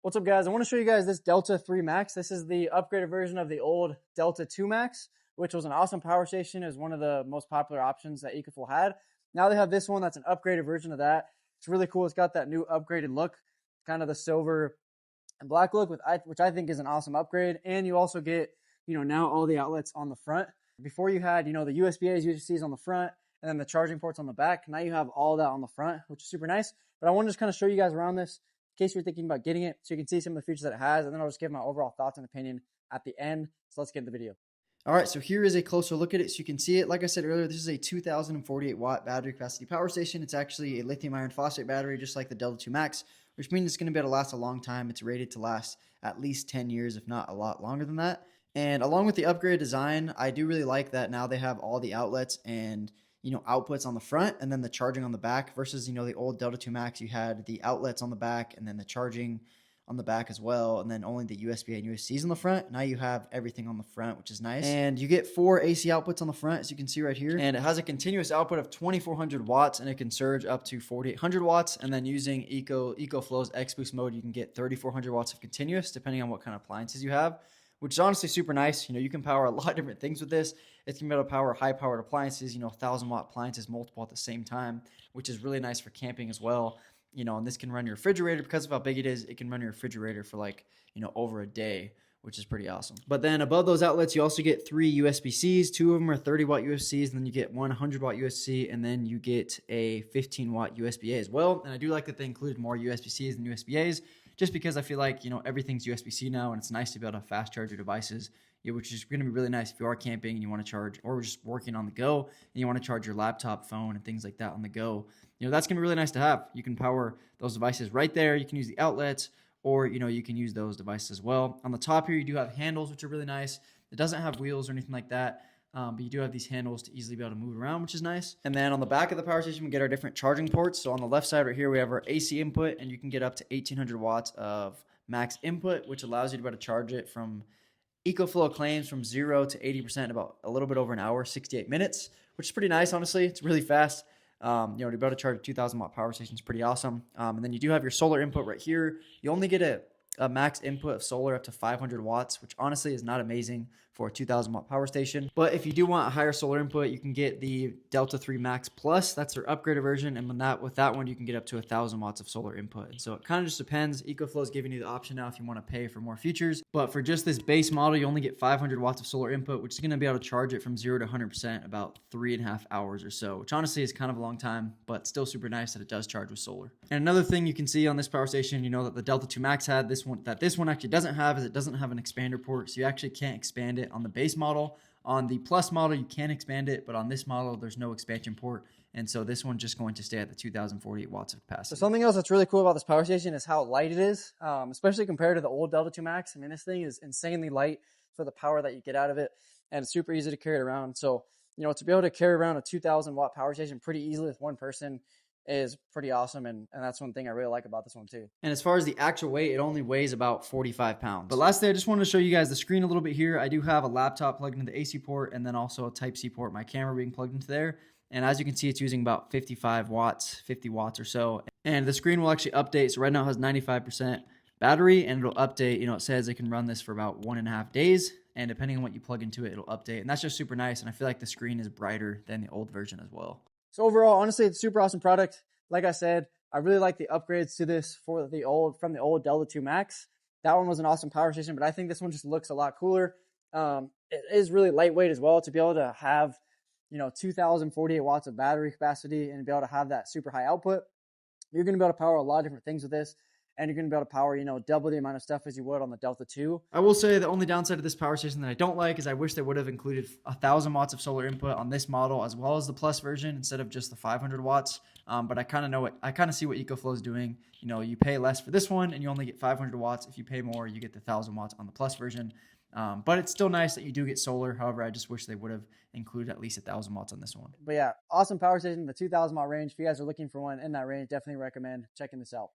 What's up, guys? I want to show you guys this Delta 3 Max. This is the upgraded version of the old Delta 2 Max, which was an awesome power station. It was one of the most popular options that EcoFlow had. Now they have this one that's an upgraded version of that. It's really cool. It's got that new upgraded look, kind of the silver and black look, which I think is an awesome upgrade. And you also get, now all the outlets on the front. Before you had, the USB-A's, USB-C's on the front, and then the charging ports on the back. Now you have all that on the front, which is super nice. But I want to just kind of show you guys around this, in case you're thinking about getting it, so you can see some of the features that it has, and then I'll just give my overall thoughts and opinion at the end. So let's get into the video. All right, so here is a closer look at it so you can see it. Like I said earlier, this is a 2048 watt battery capacity power station. It's actually a lithium iron phosphate battery, just like the Delta 2 Max, which means it's going to be able to last a long time. It's rated to last at least 10 years, if not a lot longer than that. And along with the upgraded design, I do really like that now they have all the outlets and outputs on the front and then the charging on the back versus, the old Delta 2 Max, you had the outlets on the back and then the charging on the back as well, and then only the USB and USB-Cs on the front. Now you have everything on the front, which is nice. And you get 4 AC outputs on the front, as you can see right here. And it has a continuous output of 2400 watts, and it can surge up to 4800 watts. And then using EcoFlow's X-Boost mode, you can get 3400 watts of continuous, depending on what kind of appliances you have, which is honestly super nice. You can power a lot of different things with this. It's going to be able to power high-powered appliances, 1000-watt appliances, multiple at the same time, which is really nice for camping as well. And this can run your refrigerator because of how big it is. It can run your refrigerator for over a day, which is pretty awesome. But then above those outlets, you also get 3 USB-Cs. 2 of them are 30-watt USB-Cs, and then you get one 100-watt USB-C, and then you get a 15-watt USB-A as well. And I do like that they include more USB-Cs than USB-As, just because I feel like, everything's USB-C now, and it's nice to be able to fast charge your devices, which is going to be really nice if you are camping and you want to charge, or just working on the go and you want to charge your laptop, phone, and things like that on the go. That's going to be really nice to have. You can power those devices right there. You can use the outlets, or, you can use those devices as well. On the top here, you do have handles, which are really nice. It doesn't have wheels or anything like that. But you do have these handles to easily be able to move around, which is nice. And then on the back of the power station, we get our different charging ports. So on the left side right here, we have our AC input, and you can get up to 1800 watts of max input, which allows you to be able to charge it from EcoFlow claims from 0 to 80% in about a little bit over an hour, 68 minutes, which is pretty nice, honestly. It's really fast. To be able to charge a 2000 watt power station is pretty awesome. And then you do have your solar input right here. You only get a max input of solar up to 500 watts, which honestly is not amazing for a 2000 watt power station. But if you do want a higher solar input, you can get the Delta 3 Max Plus. That's their upgraded version. And with that one, you can get up to 1000 watts of solar input. And so it kind of just depends. EcoFlow is giving you the option now if you want to pay for more features. But for just this base model, you only get 500 watts of solar input, which is going to be able to charge it from 0 to 100% about 3.5 hours or so, which honestly is kind of a long time, but still super nice that it does charge with solar. And another thing you can see on this power station, that the Delta 2 Max had, this one actually doesn't have, is it doesn't have an expander port. So you actually can't expand it on the base model. On the Plus model, you can expand it, but on this model, there's no expansion port. And so this one's just going to stay at the 2048 watts of capacity. So something else that's really cool about this power station is how light it is, especially compared to the old Delta 2 Max. I mean, this thing is insanely light for the power that you get out of it, and it's super easy to carry it around. So, to be able to carry around a 2000 watt power station pretty easily with one person is pretty awesome, and that's one thing I really like about this one too. And as far as the actual weight, it only weighs about 45 pounds. But lastly, I just wanted to show you guys the screen a little bit here. I do have a laptop plugged into the AC port, and then also a Type-C port, my camera being plugged into there. And as you can see, it's using about 55 watts, 50 watts or so. And the screen will actually update. So right now it has 95% battery, and it'll update. It says it can run this for about 1.5 days. And depending on what you plug into it, it'll update. And that's just super nice. And I feel like the screen is brighter than the old version as well. So overall, honestly, it's a super awesome product. Like I said, I really like the upgrades to this from the old Delta 2 Max. That one was an awesome power station, but I think this one just looks a lot cooler. It is really lightweight as well, to be able to have 2048 watts of battery capacity and be able to have that super high output. You're going to be able to power a lot of different things with this. And you're going to be able to power, double the amount of stuff as you would on the Delta 2. I will say the only downside of this power station that I don't like is I wish they would have included 1000 watts of solar input on this model as well as the Plus version instead of just the 500 watts. But I kind of see what EcoFlow is doing. You pay less for this one and you only get 500 watts. If you pay more, you get the 1000 watts on the Plus version. But it's still nice that you do get solar. However, I just wish they would have included at least 1000 watts on this one. But yeah, awesome power station, the 2000 watt range. If you guys are looking for one in that range, definitely recommend checking this out.